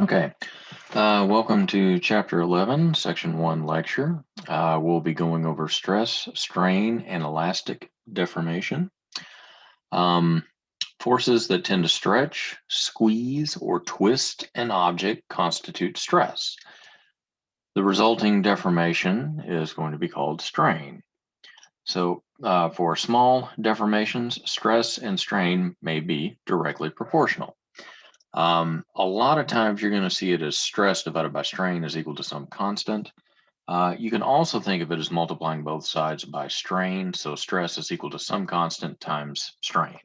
Okay, welcome to Chapter 11, Section 1 lecture. We'll be going over stress, strain, and elastic deformation. Forces that tend to stretch, squeeze, or twist an object constitute stress. The resulting deformation is going to be called strain. So for small deformations, stress and strain may be directly proportional. A lot of times you're going to see it as stress divided by strain is equal to some constant. You can also think of it as multiplying both sides by strain. So stress is equal to some constant times strain.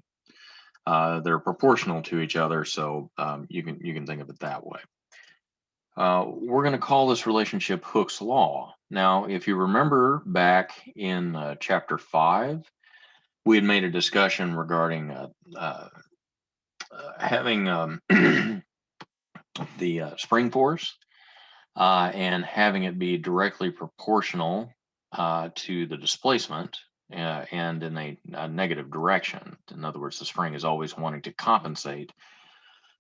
They're proportional to each other, so you can think of it that way. We're going to call this relationship Hooke's law. Now, if you remember back in chapter 5, we had made a discussion regarding having the spring force and having it be directly proportional to the displacement and in a negative direction. In other words, the spring is always wanting to compensate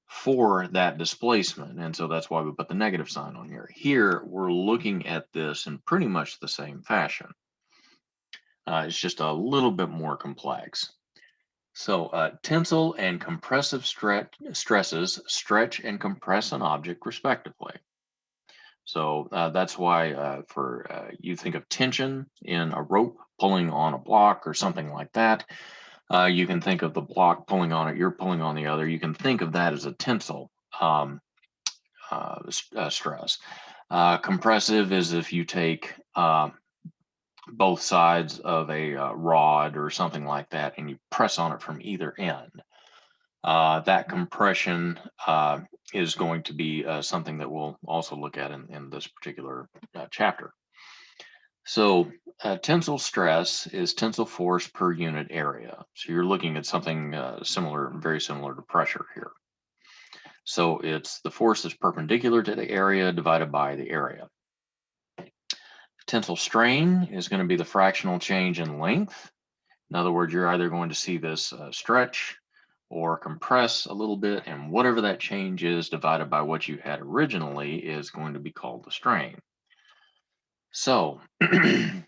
for that displacement. And so that's why we put the negative sign on here. Here, we're looking at this in pretty much the same fashion. It's just a little bit more complex. So tensile and compressive stresses stretch and compress an object respectively. So that's why for you think of tension in a rope pulling on a block or something like that. You can think of the block pulling on it, you're pulling on the other. You can think of that as a tensile stress. Compressive is if you take both sides of a rod or something like that and you press on it from either end. That compression is going to be something that we'll also look at in this particular chapter. So tensile stress is tensile force per unit area. So you're looking at something very similar to pressure here. So it's the force that's perpendicular to the area divided by the area. Tensile strain is going to be the fractional change in length. In other words, you're either going to see this stretch or compress a little bit, and whatever that change is divided by what you had originally is going to be called the strain. So the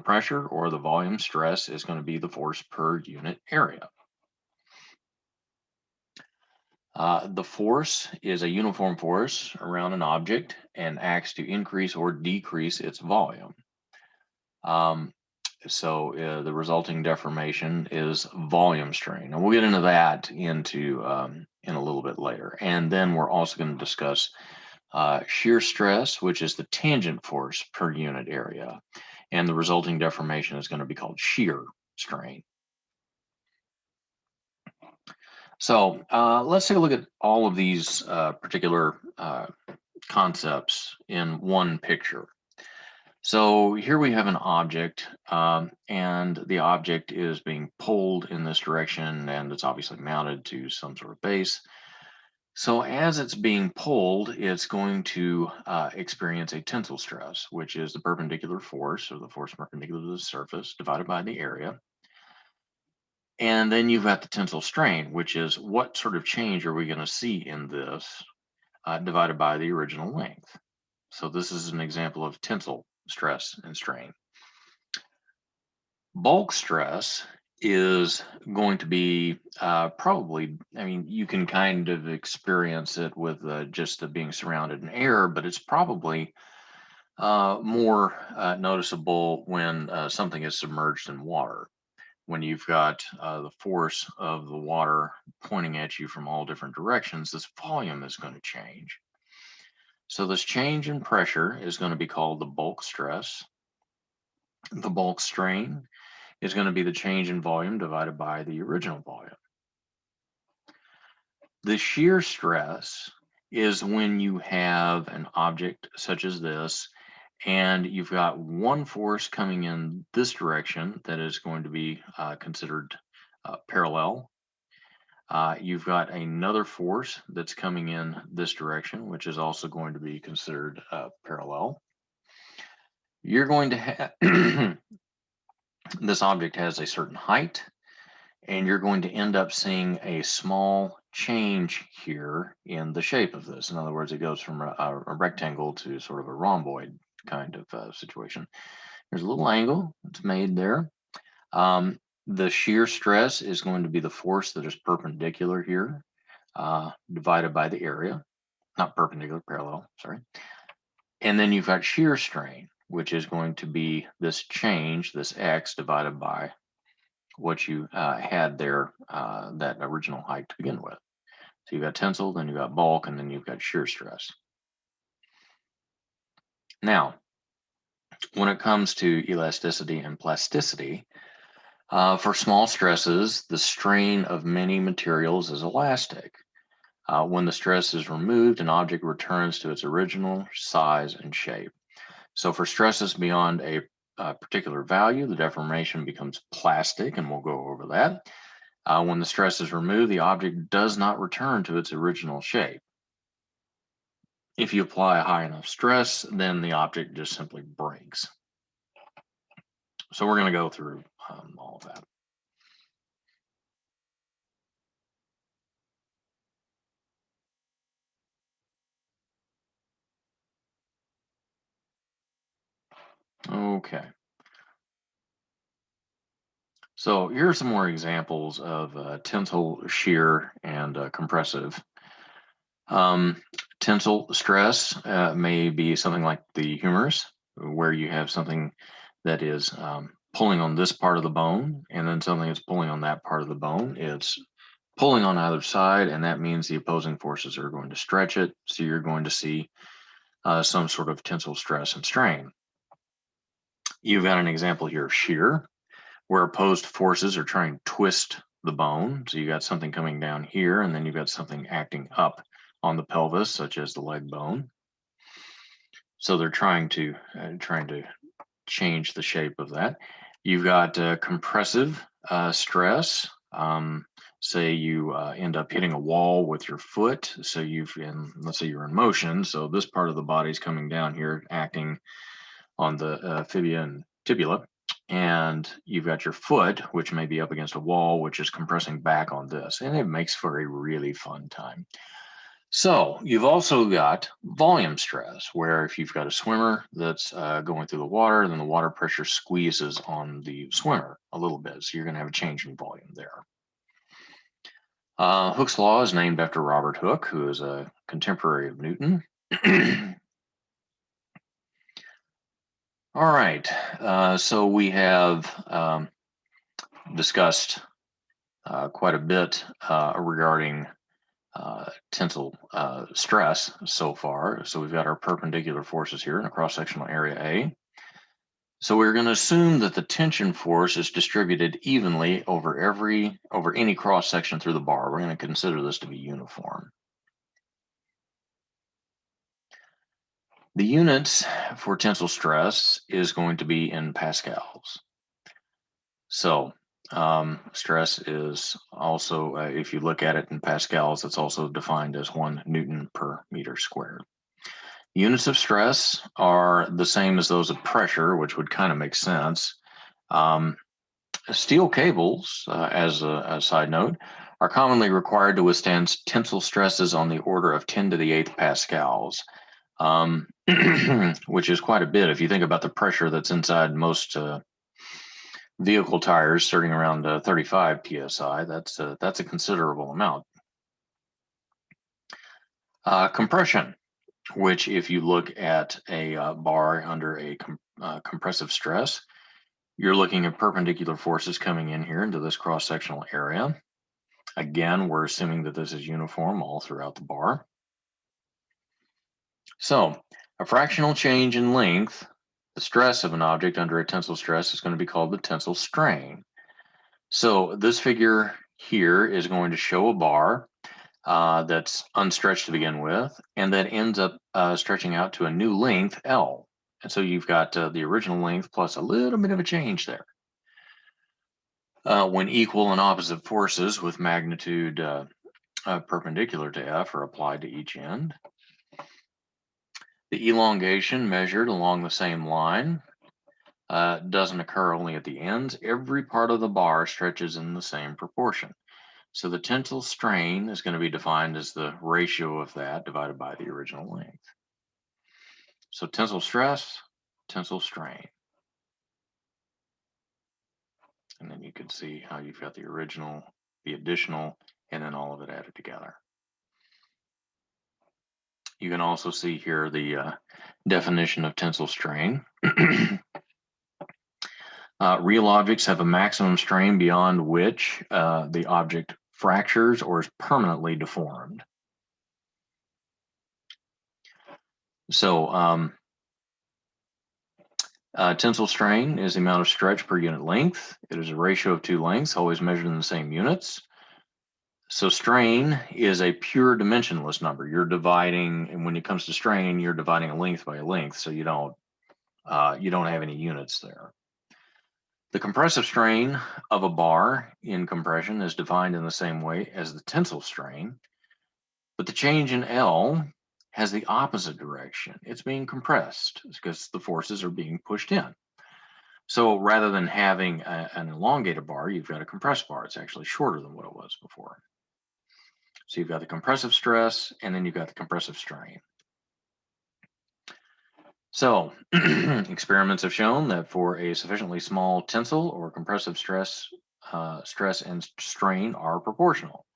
pressure or the volume stress is going to be the force per unit area. The force is a uniform force around an object and acts to increase or decrease its volume. So the resulting deformation is volume strain, and we'll get into that in a little bit later. And then we're also going to discuss shear stress, which is the tangent force per unit area, and the resulting deformation is going to be called shear strain. So let's take a look at all of these particular concepts in one picture. So here we have an object, and the object is being pulled in this direction, and it's obviously mounted to some sort of base. So as it's being pulled, it's going to experience a tensile stress, which is the perpendicular force, or the force perpendicular to the surface, divided by the area. And then you've got the tensile strain, which is what sort of change are we going to see in this divided by the original length. So this is an example of tensile stress and strain. Bulk stress is going to be probably, you can kind of experience it with just being surrounded in air, but it's probably more noticeable when something is submerged in water. When you've got the force of the water pointing at you from all different directions, this volume is going to change. So this change in pressure is going to be called the bulk stress. The bulk strain is going to be the change in volume divided by the original volume. The shear stress is when you have an object such as this, and you've got one force coming in this direction that is going to be considered parallel. You've got another force that's coming in this direction, which is also going to be considered parallel. You're going to have this object has a certain height, and you're going to end up seeing a small change here in the shape of this. In other words, it goes from a rectangle to sort of a rhomboid kind of situation. There's a little angle that's made there. The shear stress is going to be the force that is perpendicular here, divided by the area, not perpendicular, parallel, sorry. And then you've got shear strain, which is going to be this change, this x divided by what you had there, that original height to begin with. So you've got tensile, then you've got bulk, and then you've got shear stress. Now, when it comes to elasticity and plasticity, for small stresses, the strain of many materials is elastic. When the stress is removed, an object returns to its original size and shape. So for stresses beyond a particular value, the deformation becomes plastic, and we'll go over that. When the stress is removed, the object does not return to its original shape. If you apply a high enough stress, then the object just simply breaks. So we're going to go through all of that. Okay. So here are some more examples of tensile, shear, and compressive. Tensile stress may be something like the humerus, where you have something that is pulling on this part of the bone, and then something that's pulling on that part of the bone. It's pulling on either side, and that means the opposing forces are going to stretch it. So you're going to see some sort of tensile stress and strain. You've got an example here of shear, where opposed forces are trying to twist the bone. So you got something coming down here, and then you've got something acting up on the pelvis, such as the leg bone. So they're trying to change the shape of that. You've got compressive stress. Say you end up hitting a wall with your foot. So let's say you're in motion. So this part of the body is coming down here, acting on the fibula and tibula. And you've got your foot, which may be up against a wall, which is compressing back on this. And it makes for a really fun time. So you've also got volume stress, where if you've got a swimmer that's going through the water, then the water pressure squeezes on the swimmer a little bit. So you're going to have a change in volume there. Hooke's law is named after Robert Hooke, who is a contemporary of Newton. All right, so we have discussed quite a bit regarding tensile stress so far. So we've got our perpendicular forces here in a cross-sectional area A. So we're going to assume that the tension force is distributed evenly over any cross-section through the bar. We're going to consider this to be uniform. The units for tensile stress is going to be in pascals. So stress is also, if you look at it in pascals, it's also defined as 1 Newton per meter squared. Units of stress are the same as those of pressure, which would kind of make sense. Steel cables, as a side note, are commonly required to withstand tensile stresses on the order of 10 to the 8th pascals, which is quite a bit. If you think about the pressure that's inside most vehicle tires, starting around 35 psi, that's a considerable amount. Compression, which if you look at a bar under a compressive stress, you're looking at perpendicular forces coming in here into this cross-sectional area. Again, we're assuming that this is uniform all throughout the bar. So a fractional change in length, the stress of an object under a tensile stress, is going to be called the tensile strain. So this figure here is going to show a bar that's unstretched to begin with, and that ends up stretching out to a new length, L. And so you've got the original length plus a little bit of a change there. When equal and opposite forces with magnitude perpendicular to F are applied to each end. The elongation measured along the same line doesn't occur only at the ends. Every part of the bar stretches in the same proportion. So the tensile strain is going to be defined as the ratio of that divided by the original length. So tensile stress, tensile strain. And then you can see how you've got the original, the additional, and then all of it added together. You can also see here the definition of tensile strain. Real objects have a maximum strain beyond which the object fractures or is permanently deformed. So tensile strain is the amount of stretch per unit length. It is a ratio of two lengths, always measured in the same units. So strain is a pure dimensionless number. You're dividing, and when it comes to strain, you're dividing a length by a length, so you don't have any units there. The compressive strain of a bar in compression is defined in the same way as the tensile strain, but the change in L has the opposite direction. It's being compressed because the forces are being pushed in. So rather than having an elongated bar, you've got a compressed bar. It's actually shorter than what it was before. So you've got the compressive stress, and then you've got the compressive strain. So experiments have shown that for a sufficiently small tensile or compressive stress, stress and strain are proportional.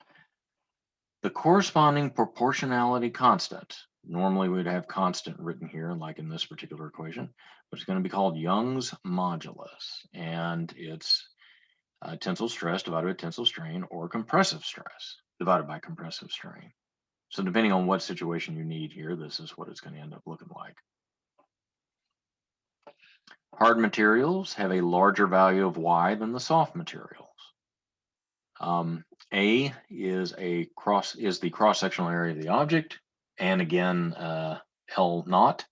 The corresponding proportionality constant, normally we'd have constant written here, like in this particular equation, but it's going to be called Young's modulus, and it's tensile stress divided by tensile strain, or compressive stress divided by compressive strain. So depending on what situation you need here, this is what it's going to end up looking like. Hard materials have a larger value of Y than the soft materials. A is the cross-sectional area of the object, and again, L naught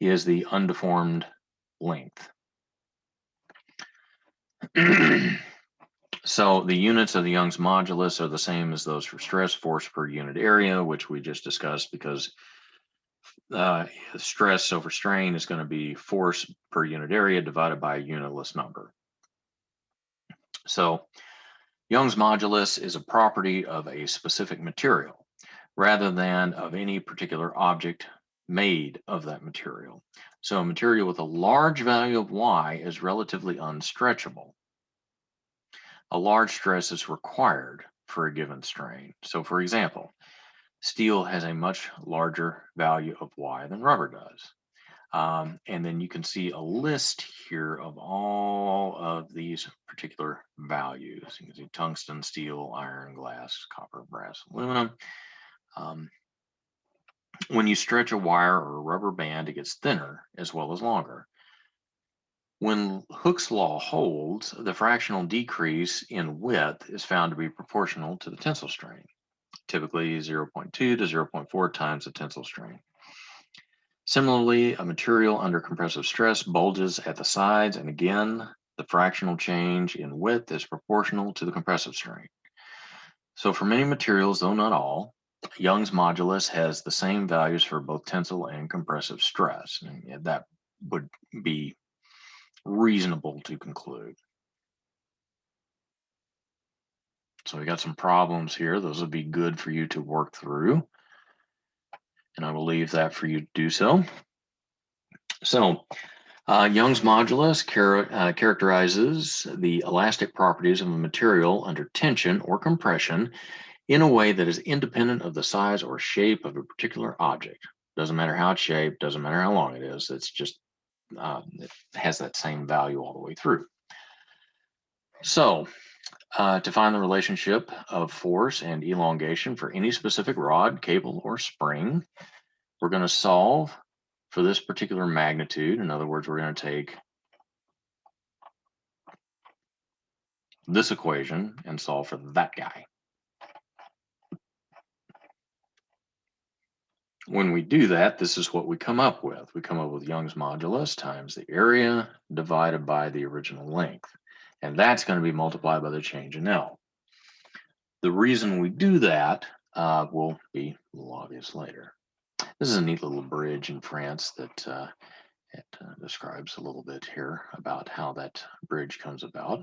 is the undeformed length. So the units of the Young's modulus are the same as those for stress, force per unit area, which we just discussed, because stress over strain is going to be force per unit area divided by a unitless number. So Young's modulus is a property of a specific material rather than of any particular object made of that material. So a material with a large value of Y is relatively unstretchable. A large stress is required for a given strain. So for example, steel has a much larger value of Y than rubber does. And then you can see a list here of all of these particular values. You can see tungsten, steel, iron, glass, copper, brass, aluminum. When you stretch a wire or a rubber band, it gets thinner as well as longer. When Hooke's law holds, the fractional decrease in width is found to be proportional to the tensile strain, typically 0.2 to 0.4 times the tensile strain. Similarly, a material under compressive stress bulges at the sides, and again, the fractional change in width is proportional to the compressive strain. So for many materials, though not all, Young's modulus has the same values for both tensile and compressive stress. And that would be reasonable to conclude. So we got some problems here. Those would be good for you to work through. And I will leave that for you to do so. So Young's modulus characterizes the elastic properties of a material under tension or compression in a way that is independent of the size or shape of a particular object. Doesn't matter how it's shaped, doesn't matter how long it is, it's just, it has that same value all the way through. So to find the relationship of force and elongation for any specific rod, cable, or spring, we're going to solve for this particular magnitude. In other words, we're going to take this equation and solve for that guy. When we do that, this is what we come up with. We come up with Young's modulus times the area divided by the original length. And that's going to be multiplied by the change in L. The reason we do that will be a little obvious later. This is a neat little bridge in France that describes a little bit here about how that bridge comes about.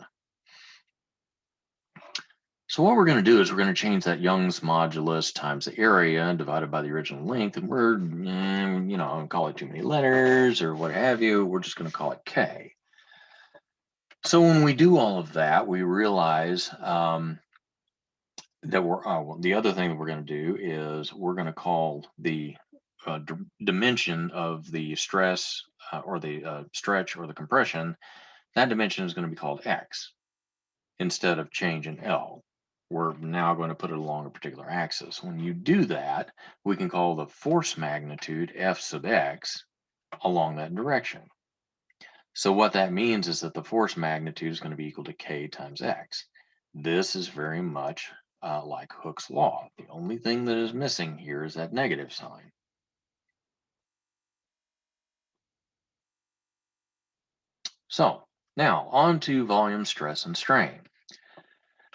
So what we're going to do is we're going to change that Young's modulus times the area divided by the original length, and we're, you know, call it too many letters or what have you. We're just going to call it K. So when we do all of that, we realize that we're well, the other thing that we're going to do is we're going to call the dimension of the stress or the stretch or the compression. That dimension is going to be called X instead of change in L. We're now going to put it along a particular axis. When you do that, we can call the force magnitude F sub X along that direction. So what that means is that the force magnitude is going to be equal to K times X. This is very much like Hooke's law. The only thing that is missing here is that negative sign. So now on to volume, stress, and strain.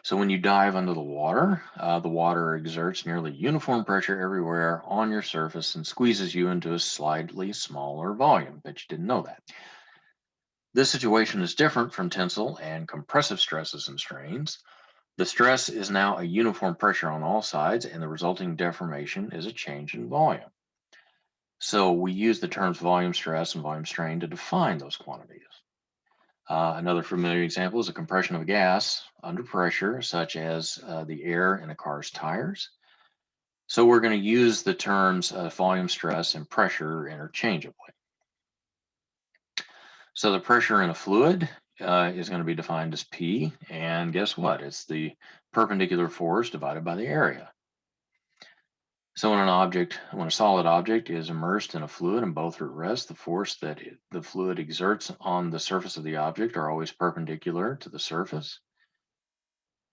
So when you dive under the water exerts nearly uniform pressure everywhere on your surface and squeezes you into a slightly smaller volume. Bet you didn't know that. This situation is different from tensile and compressive stresses and strains. The stress is now a uniform pressure on all sides, and the resulting deformation is a change in volume. So we use the terms volume stress and volume strain to define those quantities. Another familiar example is a compression of a gas under pressure, such as the air in a car's tires. So we're going to use the terms volume stress and pressure interchangeably. So the pressure in a fluid is going to be defined as P, and guess what? It's the perpendicular force divided by the area. So when a solid object is immersed in a fluid and both are at rest, the force that the fluid exerts on the surface of the object are always perpendicular to the surface.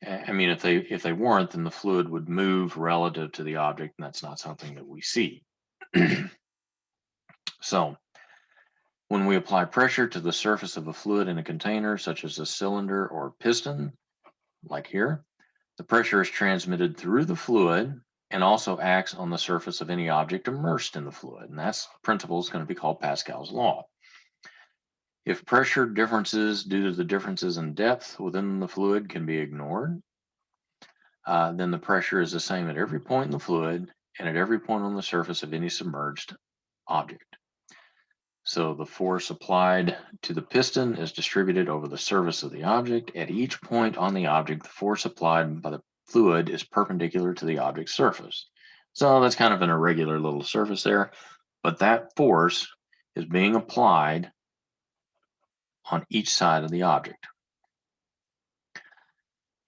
I mean, if they weren't, then the fluid would move relative to the object, and that's not something that we see. So when we apply pressure to the surface of a fluid in a container, such as a cylinder or piston, like here, the pressure is transmitted through the fluid and also acts on the surface of any object immersed in the fluid. And that principle is going to be called Pascal's law. If pressure differences due to the differences in depth within the fluid can be ignored, then the pressure is the same at every point in the fluid and at every point on the surface of any submerged object. So the force applied to the piston is distributed over the surface of the object. At each point on the object, the force applied by the fluid is perpendicular to the object's surface. So that's kind of an irregular little surface there, but that force is being applied on each side of the object.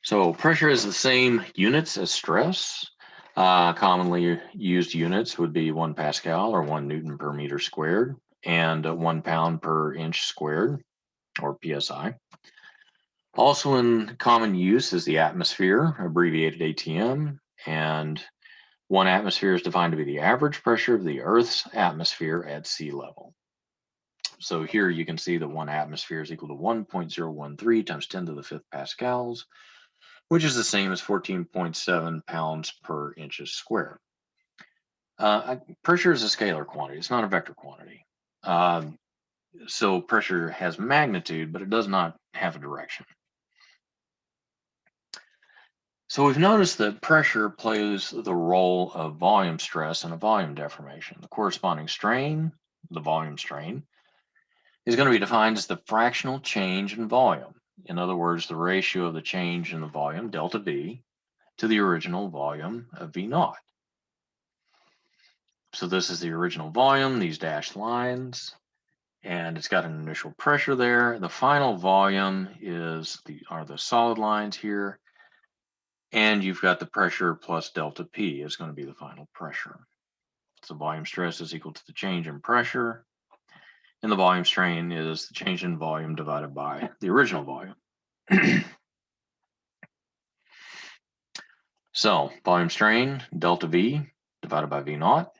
So pressure is the same units as stress. Commonly used units would be 1 Pascal or 1 Newton per meter squared, and 1 pound per inch squared, or PSI. Also in common use is the atmosphere, abbreviated ATM, and 1 atmosphere is defined to be the average pressure of the Earth's atmosphere at sea level. So here you can see that 1 atmosphere is equal to 1.013 times 10 to the 5th pascals, which is the same as 14.7 pounds per inches squared. Pressure is a scalar quantity. It's not a vector quantity. So pressure has magnitude, but it does not have a direction. So we've noticed that pressure plays the role of volume stress and a volume deformation. The corresponding strain, the volume strain, is going to be defined as the fractional change in volume. In other words, the ratio of the change in the volume, delta V, to the original volume of V naught. So this is the original volume, these dashed lines, and it's got an initial pressure there. The final volume are the solid lines here, and you've got the pressure plus delta P is going to be the final pressure. So volume stress is equal to the change in pressure, and the volume strain is the change in volume divided by the original volume. So volume strain, delta V divided by V naught,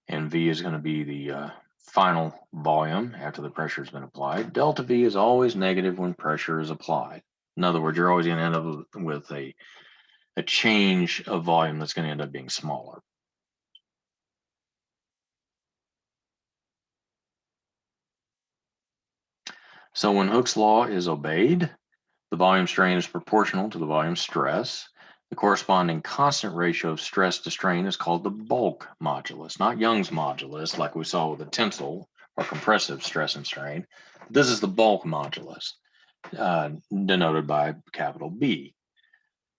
and V is going to be the final volume after the pressure has been applied. Delta V is always negative when pressure is applied. In other words, you're always going to end up with a change of volume that's going to end up being smaller. So when Hooke's law is obeyed, The volume strain is proportional to the volume stress. The corresponding constant ratio of stress to strain is called the bulk modulus, not Young's modulus like we saw with the tensile or compressive stress and strain. This is the bulk modulus, denoted by capital B.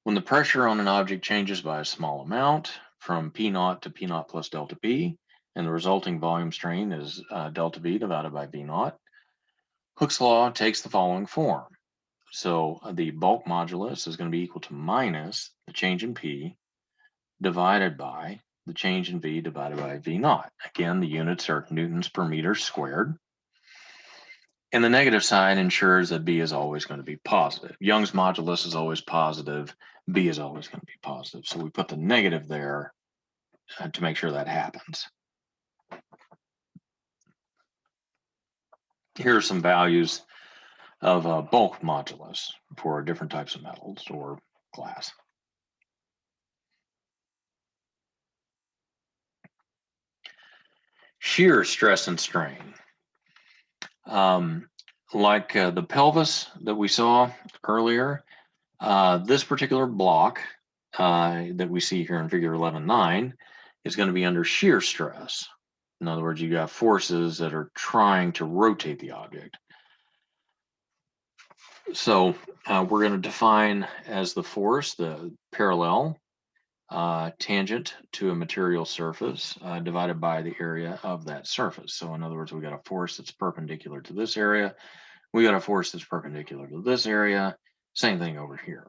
When the pressure on an object changes by a small amount, from P naught to P naught plus delta P, and the resulting volume strain is delta V divided by V naught, Hooke's law takes the following form. So the bulk modulus is going to be equal to minus the change in P divided by the change in V divided by V naught. Again, the units are newtons per meter squared. And the negative side ensures that B is always going to be positive. Young's modulus is always positive. B is always going to be positive. So we put the negative there to make sure that happens. Here are some values of bulk modulus for different types of metals or glass. Shear stress and strain. Like the pelvis that we saw earlier, this particular block that we see here in figure 11.9 is going to be under shear stress. In other words, you got forces that are trying to rotate the object. So we're going to define as the force the parallel tangent to a material surface divided by the area of that surface. So in other words, we got a force that's perpendicular to this area. We got a force that's perpendicular to this area. Same thing over here.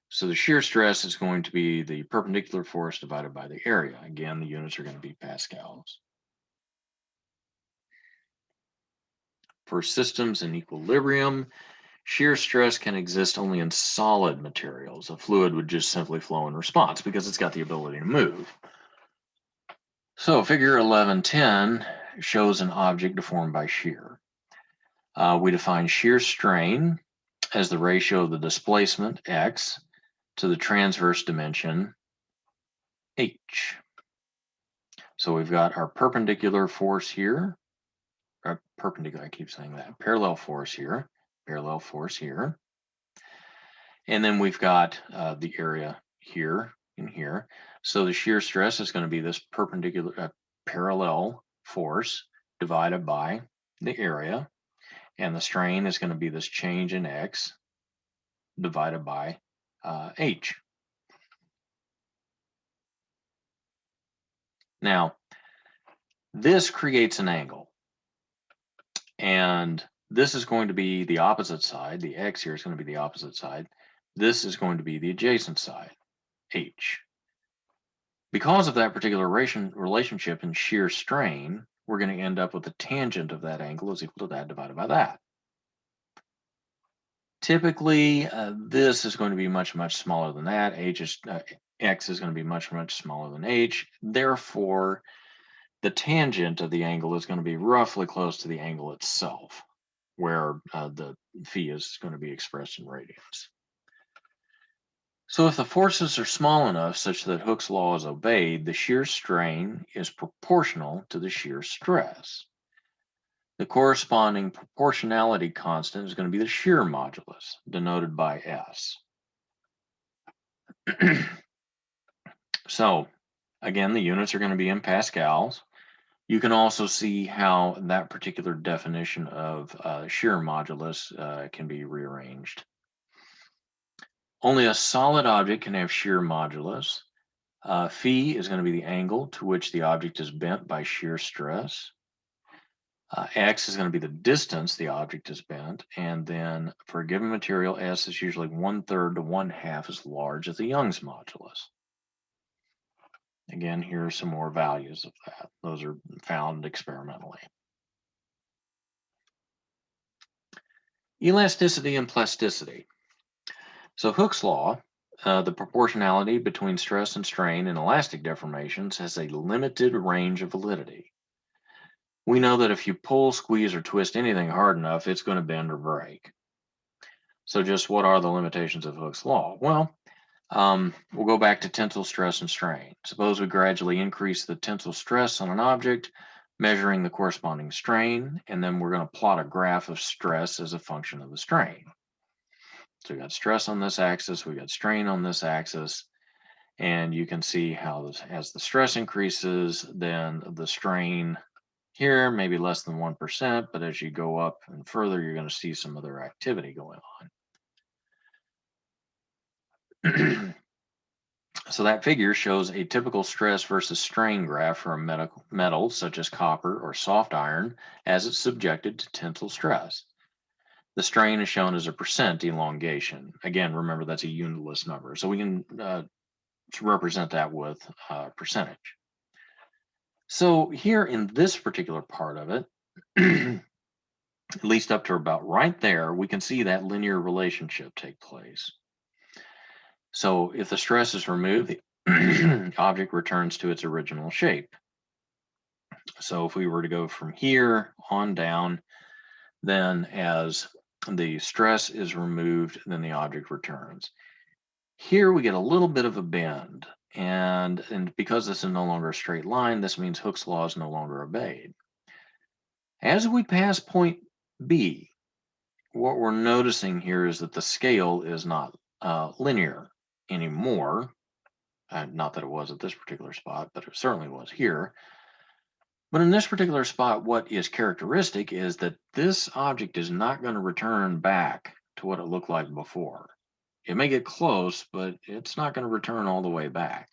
So the shear stress is going to be the perpendicular force divided by the area. Again, the units are going to be pascals. For systems in equilibrium, shear stress can exist only in solid materials. A fluid would just simply flow in response because it's got the ability to move. So figure 11.10 shows an object deformed by shear. We define shear strain as the ratio of the displacement, x, to the transverse dimension, h. So we've got our perpendicular force here, or perpendicular, I keep saying that, parallel force here, and then we've got the area here and here. So the shear stress is going to be this perpendicular parallel force divided by the area, and the strain is going to be this change in x divided by h. Now, this creates an angle, and this is going to be the opposite side. The x here is going to be the opposite side. This is going to be the adjacent side, h. Because of that particular relationship in shear strain, we're going to end up with the tangent of that angle is equal to that divided by that. Typically, this is going to be much, much smaller than that. X is going to be much, much smaller than h. Therefore, the tangent of the angle is going to be roughly close to the angle itself, where the phi is going to be expressed in radians. So if the forces are small enough such that Hooke's law is obeyed, the shear strain is proportional to the shear stress. The corresponding proportionality constant is going to be the shear modulus, denoted by S. So again, the units are going to be in pascals. You can also see how that particular definition of shear modulus can be rearranged. Only a solid object can have shear modulus. Phi is going to be the angle to which the object is bent by shear stress. X is going to be the distance the object is bent. And then for a given material, S is usually 1/3 to 1/2 as large as the Young's modulus. Again, here are some more values of that. Those are found experimentally. Elasticity and plasticity. So Hooke's law, the proportionality between stress and strain in elastic deformations has a limited range of validity. We know that if you pull, squeeze, or twist anything hard enough, it's going to bend or break. So just what are the limitations of Hooke's law? Well, we'll go back to tensile stress and strain. Suppose we gradually increase the tensile stress on an object, measuring the corresponding strain, and then we're going to plot a graph of stress as a function of the strain. So we got stress on this axis, we got strain on this axis, and you can see how as the stress increases, then the strain here may be less than 1%, but as you go up and further, you're going to see some other activity going on. So that figure shows a typical stress versus strain graph for a metal such as copper or soft iron as it's subjected to tensile stress. The strain is shown as a percent elongation. Again, remember that's a unitless number, so we can represent that with percentage. So here in this particular part of it, at least up to about right there, we can see that linear relationship take place. So if the stress is removed, the object returns to its original shape. So if we were to go from here on down, then as the stress is removed, then the object returns. Here we get a little bit of a bend, and because this is no longer a straight line, this means Hooke's law is no longer obeyed. As we pass point B, what we're noticing here is that the scale is not linear anymore. Not that it was at this particular spot, but it certainly was here. But in this particular spot, what is characteristic is that this object is not going to return back to what it looked like before. It may get close, but it's not going to return all the way back.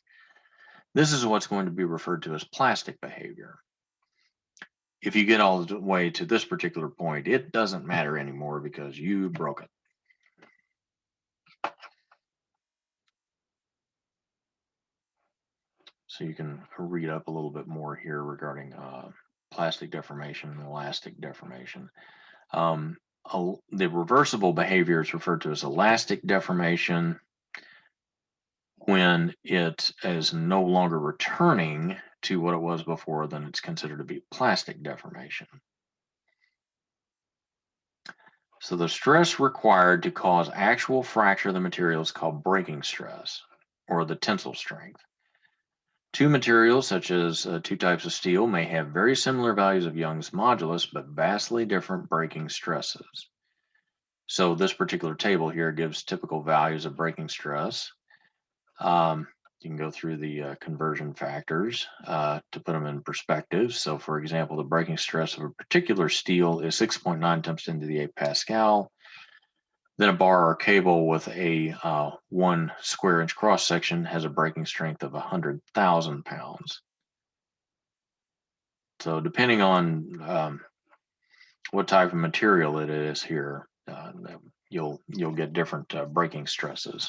This is what's going to be referred to as plastic behavior. If you get all the way to this particular point, it doesn't matter anymore because you broke it. So you can read up a little bit more here regarding plastic deformation and elastic deformation. The reversible behavior is referred to as elastic deformation when it is no longer returning to what it was before, then it's considered to be plastic deformation. So the stress required to cause actual fracture of the material is called breaking stress, or the tensile strength. Two materials, such as two types of steel, may have very similar values of Young's modulus, but vastly different breaking stresses. So this particular table here gives typical values of breaking stress. You can go through the conversion factors to put them in perspective. So for example, the breaking stress of a particular steel is 6.9 times 10 to the 8 Pascal. Then a bar or cable with a 1 square inch cross section has a breaking strength of 100,000 pounds. So depending on what type of material it is here, you'll get different breaking stresses.